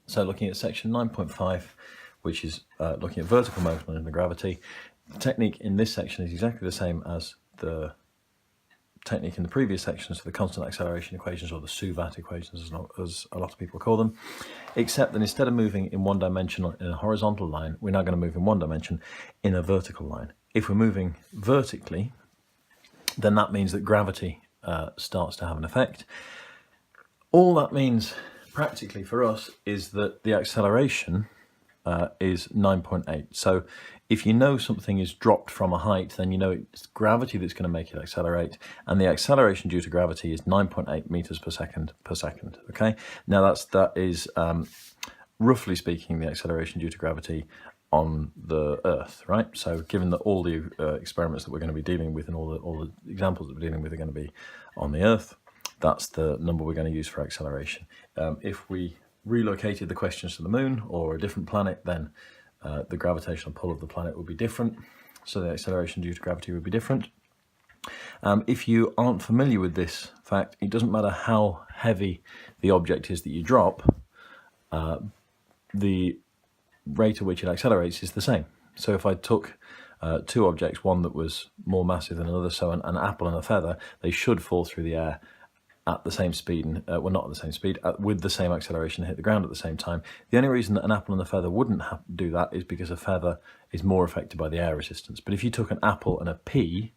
So looking at section 9.5, which is looking at vertical motion under gravity, the technique in this section is exactly the same as the technique in the previous sections for the constant acceleration equations, or the SUVAT equations as a lot of people call them, except that instead of moving in one dimension in a horizontal line, we're now going to move in one dimension in a vertical line. If we're moving vertically, then that means that gravity starts to have an effect. All that means practically for us is that the acceleration is 9.8. So if you know something is dropped from a height, then you know it's gravity that's going to make it accelerate, and the acceleration due to gravity is 9.8 meters per second. Okay, now that is roughly speaking the acceleration due to gravity on the Earth, right? So given that all the experiments that we're going to be dealing with and all the examples that we're dealing with are going to be on the Earth, that's the number we're going to use for acceleration. If we relocated the questions to the moon or a different planet, then the gravitational pull of the planet would be different, so the acceleration due to gravity would be different. If you aren't familiar with this fact, it doesn't matter how heavy the object is that you drop, the rate at which it accelerates is the same. So if I took two objects, one that was more massive than another, so an apple and a feather, they should fall through the air at the same speed, and well, not at the same speed, with the same acceleration, hit the ground at the same time. The only reason that an apple and a feather wouldn't do that is because a feather is more affected by the air resistance. But if you took an apple and a pea,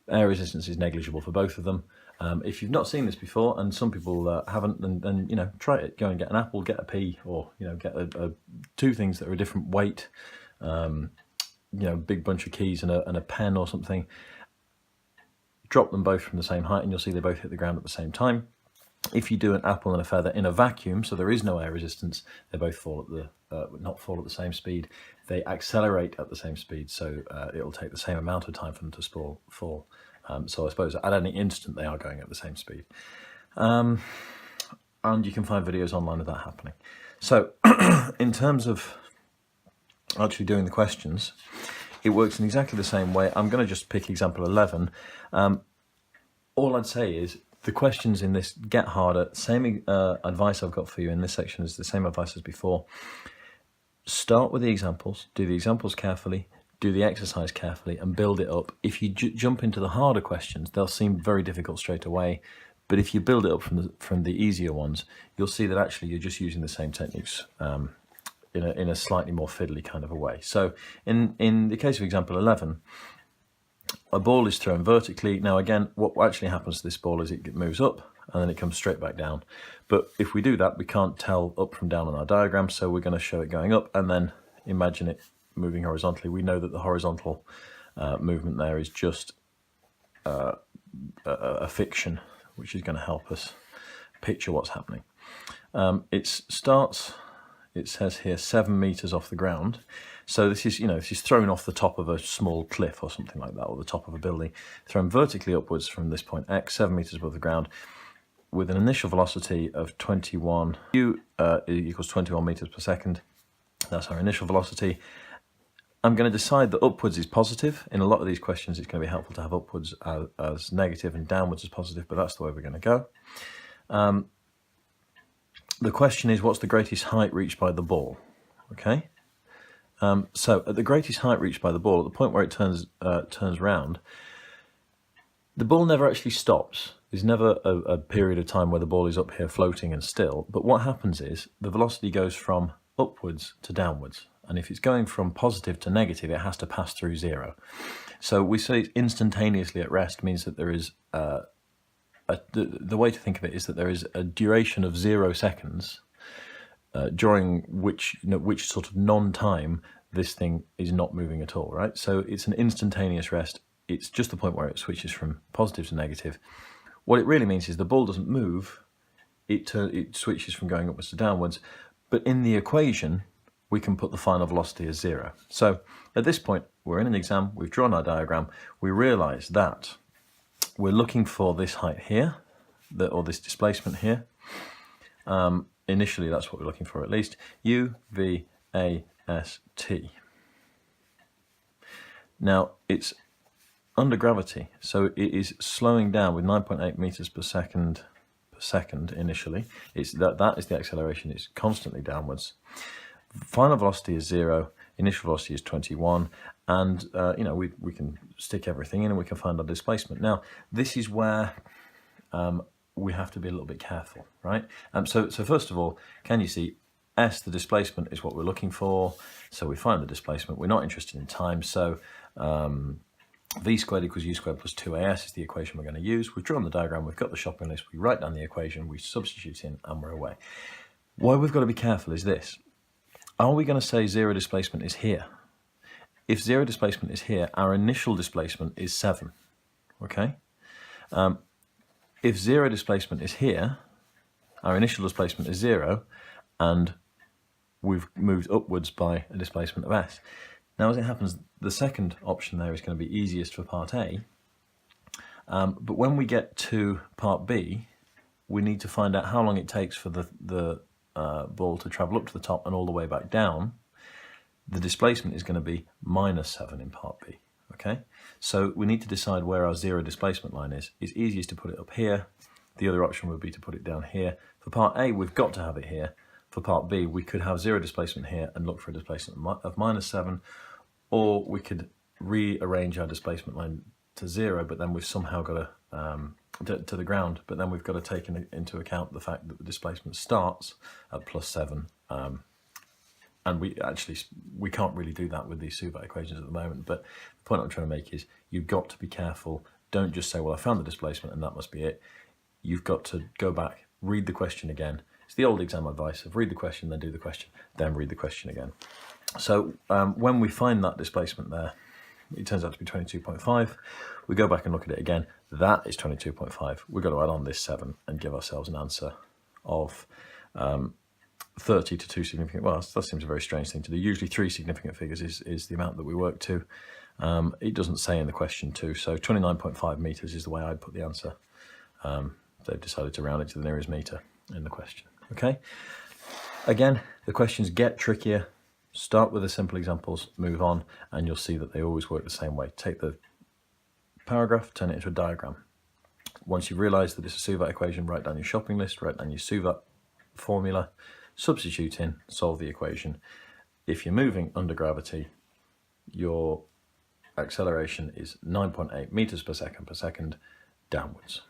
air resistance is negligible for both of them. If you've not seen this before, and some people haven't, then you know, try it. Go and get an apple, get a pea, or you know, get two things that are a different weight. You know, big bunch of keys and a pen or something. Drop them both from the same height, and you'll see they both hit the ground at the same time. If you do an apple and a feather in a vacuum, so there is no air resistance, they both fall at not fall at the same speed. They accelerate at the same speed, so it'll take the same amount of time for them to fall. So I suppose at any instant they are going at the same speed. And you can find videos online of that happening. So in terms of actually doing the questions, it works in exactly the same way. I'm going to just pick example 11. All I'd say is the questions in this get harder. Same advice I've got for you in this section is the same advice as before. Start with the examples, do the examples carefully, do the exercise carefully, and build it up. If you jump into the harder questions, they'll seem very difficult straight away. But if you build it up from the easier ones, you'll see that actually you're just using the same techniques in a slightly more fiddly kind of a way. So in the case of example 11, a ball is thrown vertically. Now again, what actually happens to this ball is it moves up and then it comes straight back down. But if we do that, we can't tell up from down on our diagram, so we're going to show it going up and then imagine it moving horizontally. We know that the horizontal movement there is just a fiction, which is going to help us picture what's happening. It says here 7 meters off the ground. So this is, this is thrown off the top of a small cliff or something like that, or the top of a building, thrown vertically upwards from this point X, 7 meters above the ground, with an initial velocity of 21, u equals 21 meters per second. That's our initial velocity. I'm going to decide that upwards is positive. In a lot of these questions, it's going to be helpful to have upwards as negative and downwards as positive, but that's the way we're going to go. The question is, what's the greatest height reached by the ball? Okay. So at the greatest height reached by the ball, at the point where it turns round, the ball never actually stops. There's never a period of time where the ball is up here floating and still. But what happens is the velocity goes from upwards to downwards. And if it's going from positive to negative, it has to pass through zero. So we say it's instantaneously at rest means that there is the way to think of it is that there is a duration of 0 seconds during which sort of non-time this thing is not moving at all, right? So it's an instantaneous rest. It's just the point where it switches from positive to negative. What it really means is the ball doesn't move, it switches from going upwards to downwards, but in the equation we can put the final velocity as 0. So at this point we're in an exam, we've drawn our diagram, we realise that we're looking for this height here, or this displacement here. Initially that's what we're looking for at least, u, v, a, s, t. Now it's under gravity, so it is slowing down with 9.8 meters per second second initially. That is the acceleration. It's constantly downwards. Final velocity is 0. Initial velocity is 21. And we can stick everything in and we can find our displacement. Now, this is where we have to be a little bit careful, right? So first of all, can you see S, the displacement, is what we're looking for. So we find the displacement. We're not interested in time. So v squared equals u squared plus 2as is the equation we're going to use. We've drawn the diagram. We've got the shopping list. We write down the equation. We substitute in and we're away. Why we've got to be careful is this. Are we going to say zero displacement is here? If zero displacement is here, our initial displacement is 7, okay? If zero displacement is here, our initial displacement is 0, and we've moved upwards by a displacement of s. Now, as it happens, the second option there is going to be easiest for part A, but when we get to part B, we need to find out how long it takes for the ball to travel up to the top and all the way back down. The displacement is going to be -7 in part B, okay? So we need to decide where our zero displacement line is. It's easiest to put it up here. The other option would be to put it down here. For part A, we've got to have it here. For part B, we could have zero displacement here and look for a displacement of -7, or we could rearrange our displacement line to 0, but then we've somehow got to the ground, but then we've got to take into account the fact that the displacement starts at +7, and we can't really do that with these Suvat equations at the moment. But the point I'm trying to make is you've got to be careful. Don't just say, well, I found the displacement and that must be it. You've got to go back, read the question again. It's the old exam advice of read the question, then do the question, then read the question again. So when we find that displacement there, it turns out to be 22.5. We go back and look at it again. That is 22.5. We've got to add on this 7 and give ourselves an answer of 30 to 2 significant. Well, that seems a very strange thing to do. Usually 3 significant figures is the amount that we work to. It doesn't say in the question too. So 29.5 meters is the way I'd put the answer. They've decided to round it to the nearest meter in the question. Okay. Again, the questions get trickier. Start with the simple examples, move on, and you'll see that they always work the same way. Take the paragraph, turn it into a diagram. Once you've realised that it's a Suvat equation, write down your shopping list, write down your Suvat formula, substitute in, solve the equation. If you're moving under gravity, your acceleration is 9.8 meters per second downwards.